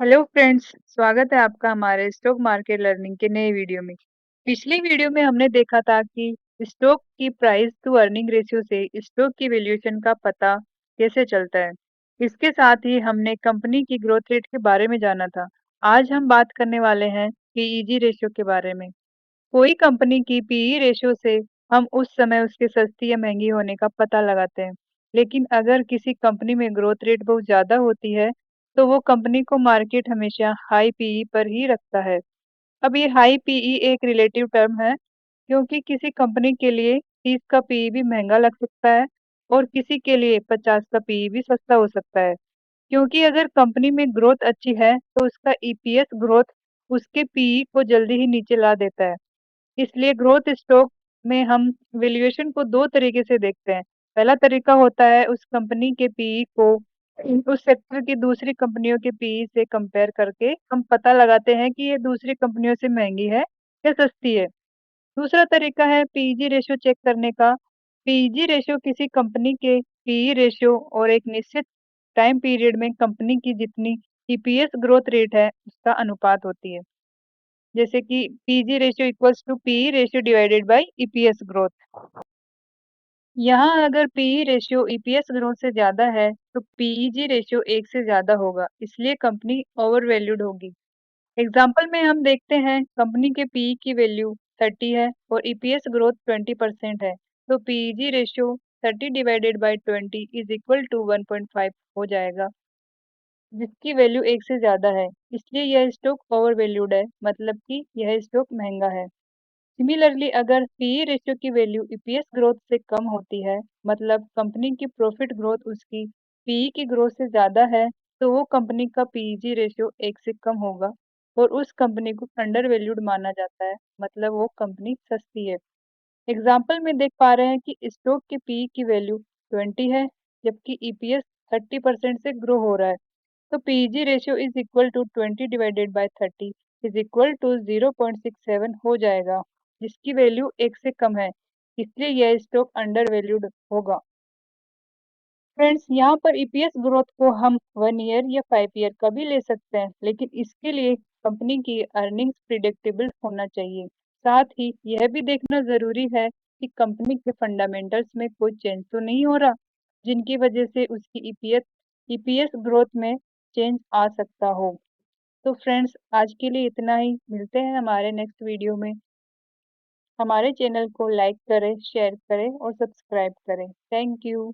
Hello friends, स्वागत है आपका हमारे स्टॉक मार्केट लर्निंग के नए वीडियो में। पिछली वीडियो में हमने देखा था कि स्टॉक की प्राइस टू अर्निंग रेशियो से स्टॉक की वैल्यूएशन का पता कैसे चलता है। इसके साथ ही हमने कंपनी की ग्रोथ रेट के बारे में जाना था। आज हम बात करने वाले हैं पीईजी रेशियो के बारे में। कोई कंपनी की पीई रेशियो से हम उस समय उसके सस्ती या महंगी होने का पता लगाते हैं। लेकिन अगर किसी कंपनी में ग्रोथ रेट बहुत ज्यादा होती है तो वो कंपनी को मार्केट हमेशा हाई पीई पर ही रखता है। अब ये हाई पीई एक रिलेटिव टर्म है, क्योंकि किसी कंपनी के लिए 30 का पीई भी महंगा लग सकता है और किसी के लिए 50 का पीई भी सस्ता हो सकता है। क्योंकि अगर कंपनी में ग्रोथ अच्छी है तो उसका ईपीएस ग्रोथ उसके पीई को जल्दी ही नीचे ला देता है। इसलिए ग्रोथ स्टॉक में हम वैल्यूएशन को दो तरीके से देखते हैं। पहला तरीका होता है उस कंपनी के पीई को उस सेक्टर की दूसरी कंपनियों के पीई से कंपेयर करके हम पता लगाते हैं कि ये दूसरी कंपनियों से महंगी है या सस्ती है। दूसरा तरीका है पीईजी रेशियो चेक करने का। पीईजी रेशियो किसी कंपनी के पीई रेशियो और एक निश्चित टाइम पीरियड में कंपनी की जितनी ईपीएस ग्रोथ रेट है उसका अनुपात होती है। जैसे कि PG ratio equals to PE ratio divided by EPS growth. यहाँ अगर पीई रेशियो ईपीएस ग्रोथ से ज्यादा है तो पीईजी रेशियो एक से ज्यादा होगा, इसलिए कंपनी ओवर वैल्यूड होगी। एग्जाम्पल में हम देखते हैं कंपनी के पीई की वैल्यू 30 है और ईपीएस ग्रोथ 20% है, तो PEG ratio 30 divided by 20 is equal to 1.5 हो जाएगा, जिसकी वैल्यू एक से ज्यादा है। इसलिए यह स्टॉक ओवर वैल्यूड है, मतलब कि यह स्टॉक महंगा है। सिमिलरली अगर पीई रेशियो की वैल्यू ईपीएस ग्रोथ से कम होती है, मतलब कंपनी की प्रॉफिट ग्रोथ उसकी पीई की ग्रोथ से ज्यादा है, तो वो कंपनी का पीईजी रेशियो एक से कम होगा और उस कंपनी को अंडर वैल्यूड माना जाता है, मतलब वो कंपनी सस्ती है। एग्जाम्पल में देख पा रहे हैं कि स्टॉक की पीई की वैल्यू 20 है, जबकि ईपीएस 30% से ग्रो हो रहा है, तो PEG ratio is equal to 20 divided by 30 is equal to 0.67 हो जाएगा, जिसकी वैल्यू एक से कम है, इसलिए यह स्टॉक अंडर वैल्यूड होगा। फ्रेंड्स, यहाँ पर ईपीएस ग्रोथ को हम 1 ईयर या 5 ईयर का भी ले सकते हैं, लेकिन इसके लिए कंपनी की अर्निंग्स प्रिडिक्टेबल होना चाहिए। साथ ही यह भी देखना जरूरी है कि कंपनी के फंडामेंटल्स में कोई चेंज तो नहीं हो रहा, जिनकी वजह से उसकी ईपीएस ग्रोथ में चेंज आ सकता हो। तो फ्रेंड्स, आज के लिए इतना ही। मिलते हैं हमारे नेक्स्ट वीडियो में। हमारे चैनल को लाइक करें, शेयर करें और सब्सक्राइब करें। Thank you.